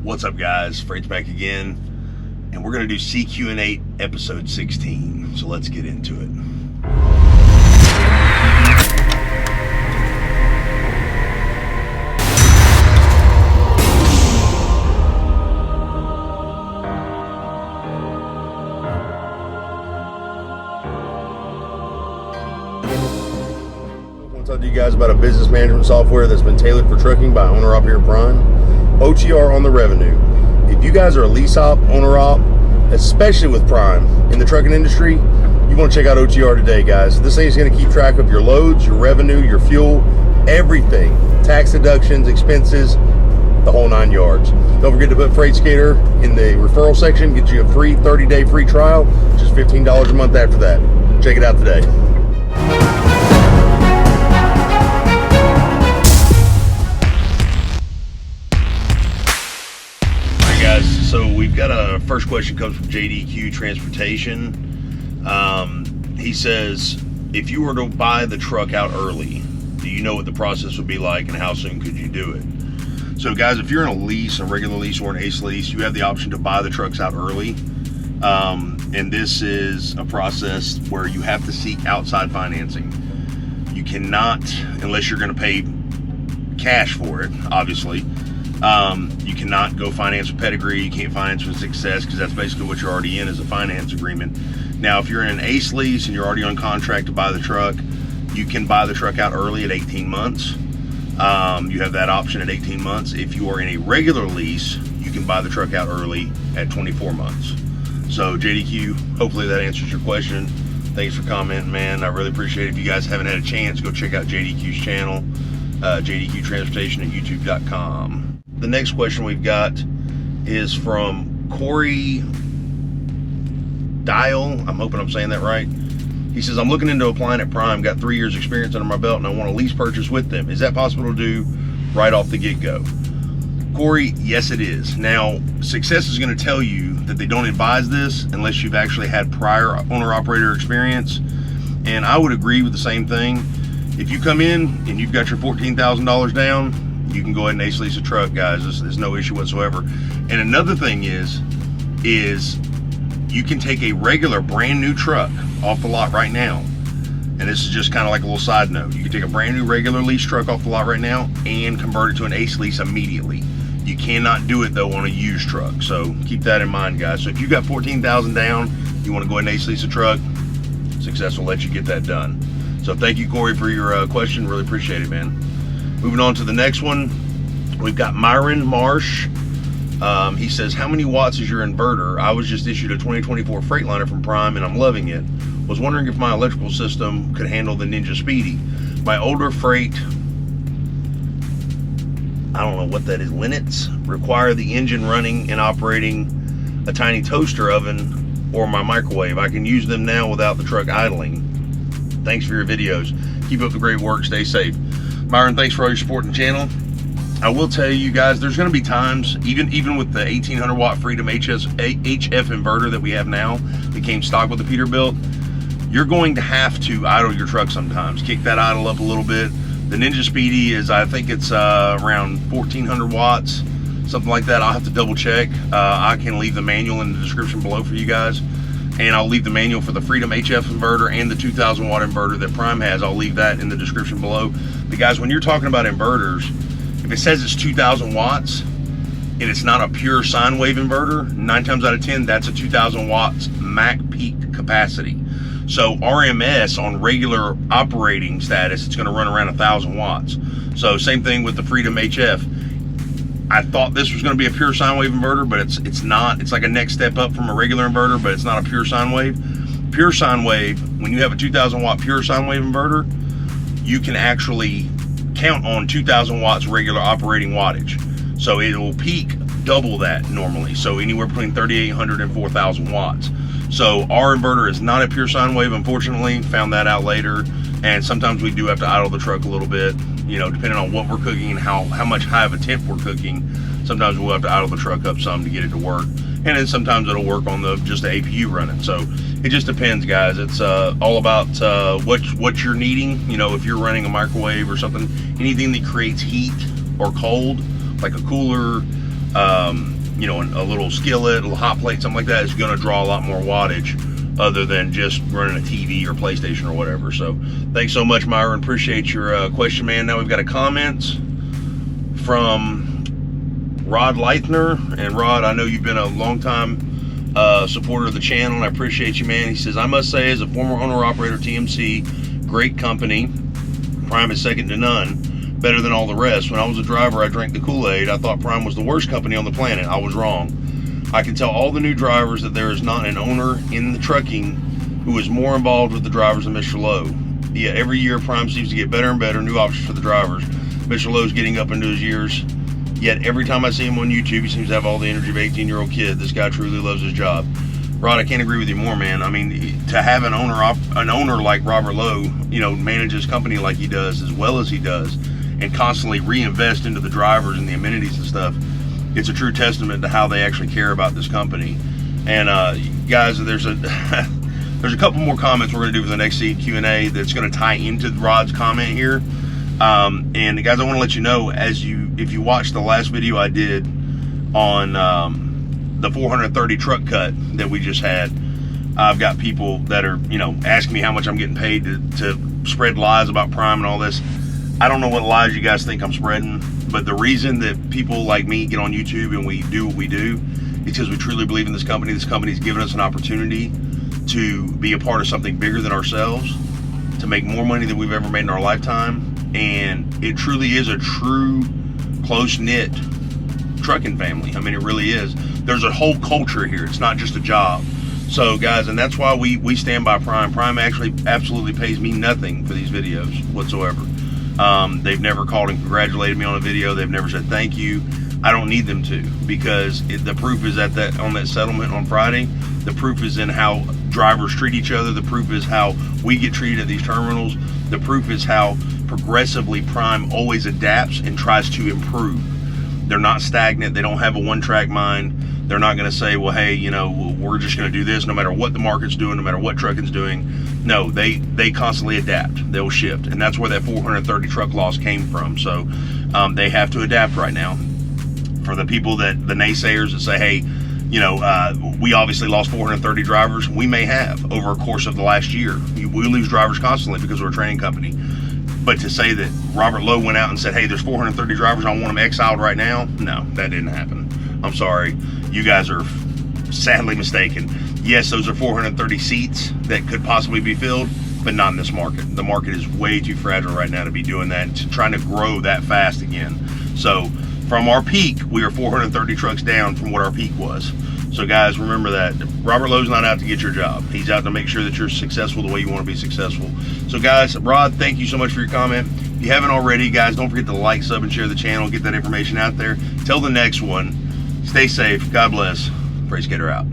What's up, guys? Freight's back again, and we're going to do CQ&A episode 16. So let's get into it. I'll talk to you guys about a business management software that's been tailored for trucking by owner-operator Prime. OTR on the revenue. If you guys are a lease op, owner-op, especially with Prime in the trucking industry, you want to check out OTR today, guys. This thing is going to keep track of your loads, your revenue, your fuel, everything. Tax deductions, expenses, the whole 9 yards. Don't forget to put Freight Skater in the referral section. Get you a free 30-day free trial, just $15 a month after that. Check it out today. So we've got a first question comes from JDQ Transportation. He says, if you were to buy the truck out early, do you know what the process would be like and how soon could you do it? So guys, if you're in a lease, a regular lease or an ACE lease, you have the option to buy the trucks out early. And this is a process where you have to seek outside financing. You cannot, unless you're going to pay cash for it, obviously. You cannot go finance with Pedigree. You can't finance with Success because that's basically what you're already in, is a finance agreement. Now, if you're in an ACE lease and you're already on contract to buy the truck, you can buy the truck out early at 18 months. You have that option at 18 months. If you are in a regular lease, you can buy the truck out early at 24 months. So JDQ, hopefully that answers your question. Thanks for commenting, man. I really appreciate it. If you guys haven't had a chance, go check out JDQ's channel, JDQ Transportation at youtube.com. The next question we've got is from Corey Dial. I'm hoping I'm saying that right. He says, I'm looking into applying at Prime, got 3 years experience under my belt, and I want a lease purchase with them. Is that possible to do right off the get-go? Corey, yes it is. Now, Success is going to tell you that they don't advise this unless you've actually had prior owner-operator experience, and I would agree with the same thing. If you come in and you've got your $14,000 down, you can go ahead and ace lease a truck, guys. There's no issue whatsoever. And another thing is you can take a regular brand new truck off the lot right now. And this is just kind of like a little side note. You can take a brand new regular lease truck off the lot right now and convert it to an ace lease immediately. You cannot do it though on a used truck. So keep that in mind, guys. So if you got $14,000 down, you want to go ahead and ace lease a truck, Success will let you get that done. So thank you, Corey, for your question. Really appreciate it, man. Moving on to the next one, we've got Myron Marsh. He says, how many watts is your inverter? I was just issued a 2024 Freightliner from Prime and I'm loving it. Was wondering if my electrical system could handle the Ninja SPEEDI. My older freight, I don't know what that is, Linux, require the engine running and operating a tiny toaster oven or my microwave. I can use them now without the truck idling. Thanks for your videos. Keep up the great work. Stay safe. Myron, thanks for all your support in the channel. I will tell you guys, there's going to be times, even with the 1800 watt Freedom HF inverter that we have now, that came stock with the Peterbilt, you're going to have to idle your truck sometimes. Kick that idle up a little bit. The Ninja SPEEDI is, I think it's around 1400 watts, something like that. I'll have to double check. I can leave the manual in the description below for you guys. And I'll leave the manual for the Freedom HF inverter and the 2000 watt inverter that Prime has. I'll leave that in the description below. But guys, when you're talking about inverters, if it says it's 2000 watts and it's not a pure sine wave inverter, 9 times out of 10, that's a 2000 watts max peak capacity. So RMS on regular operating status, it's gonna run around 1000 watts. So same thing with the Freedom HF. I thought this was going to be a pure sine wave inverter, but it's not. It's like a next step up from a regular inverter, but it's not a pure sine wave. Pure sine wave, when you have a 2000 watt pure sine wave inverter, you can actually count on 2000 watts regular operating wattage. So it will peak double that normally. So anywhere between 3800 and 4000 watts. So our inverter is not a pure sine wave, unfortunately. Found that out later. And sometimes we do have to idle the truck a little bit, you know, depending on what we're cooking and how much high of a temp we're cooking. Sometimes we'll have to idle the truck up some to get it to work. And then sometimes it'll work on just the APU running. So it just depends, guys. It's all about what you're needing. You know, if you're running a microwave or something, anything that creates heat or cold, like a cooler, you know, a little skillet, a little hot plate, something like that is going to draw a lot more wattage other than just running a TV or PlayStation or whatever. So thanks so much, Myron. Appreciate your question, man. Now we've got a comment from Rod Leithner. And Rod, I know you've been a long time supporter of the channel, and I appreciate you, man. He says, I must say, as a former owner-operator TMC, great company. Prime is second to none, better than all the rest. When I was a driver, I drank the Kool-Aid. I thought Prime was the worst company on the planet. I was wrong. I can tell all the new drivers that there is not an owner in the trucking who is more involved with the drivers than Mr. Lowe. Yet every year, Prime seems to get better and better, new options for the drivers. Mr. Lowe's getting up into his years. Yet every time I see him on YouTube, he seems to have all the energy of an 18-year-old kid. This guy truly loves his job. Rod, I can't agree with you more, man. I mean, to have an owner like Robert Lowe, you know, manage his company like he does, as well as he does, and constantly reinvest into the drivers and the amenities and stuff, it's a true testament to how they actually care about this company. And guys, there's a couple more comments we're going to do for the next Q&A that's going to tie into Rod's comment here. And guys, I want to let you know, if you watched the last video I did on the 430 truck cut that we just had, I've got people that are, you know, asking me how much I'm getting paid to spread lies about Prime and all this. I don't know what lies you guys think I'm spreading, but the reason that people like me get on YouTube and we do what we do is because we truly believe in this company. This company's given us an opportunity to be a part of something bigger than ourselves, to make more money than we've ever made in our lifetime. And it truly is a true, close-knit trucking family. I mean, it really is. There's a whole culture here. It's not just a job. So, guys, and that's why we stand by Prime. Prime actually absolutely pays me nothing for these videos whatsoever. They've never called and congratulated me on a video. They've never said thank you. I don't need them to, because the proof is on that settlement on Friday. The proof is in how drivers treat each other. The proof is how we get treated at these terminals. The proof is how progressively Prime always adapts and tries to improve. They're not stagnant. They don't have a one-track mind. They're not going to say, well, hey, you know, we're just going to do this no matter what the market's doing, no matter what trucking's doing. No, they constantly adapt. They'll shift. And that's where that 430 truck loss came from. So they have to adapt right now. For the people the naysayers that say, hey, you know, we obviously lost 430 drivers. We may have over a course of the last year. We lose drivers constantly because we're a training company. But to say that Robert Lowe went out and said, hey, there's 430 drivers, I want them exiled right now. No, that didn't happen. I'm sorry. You guys are sadly mistaken. Yes, those are 430 seats that could possibly be filled, but not in this market. The market is way too fragile right now to be doing that, and trying to grow that fast again. So from our peak, we are 430 trucks down from what our peak was. So guys, remember that Robert Lowe's not out to get your job. He's out to make sure that you're successful the way you want to be successful. So guys, Rod, thank you so much for your comment. If you haven't already, guys, don't forget to like, sub, and share the channel. Get that information out there. Till the next one, stay safe. God bless. Freight Skater out.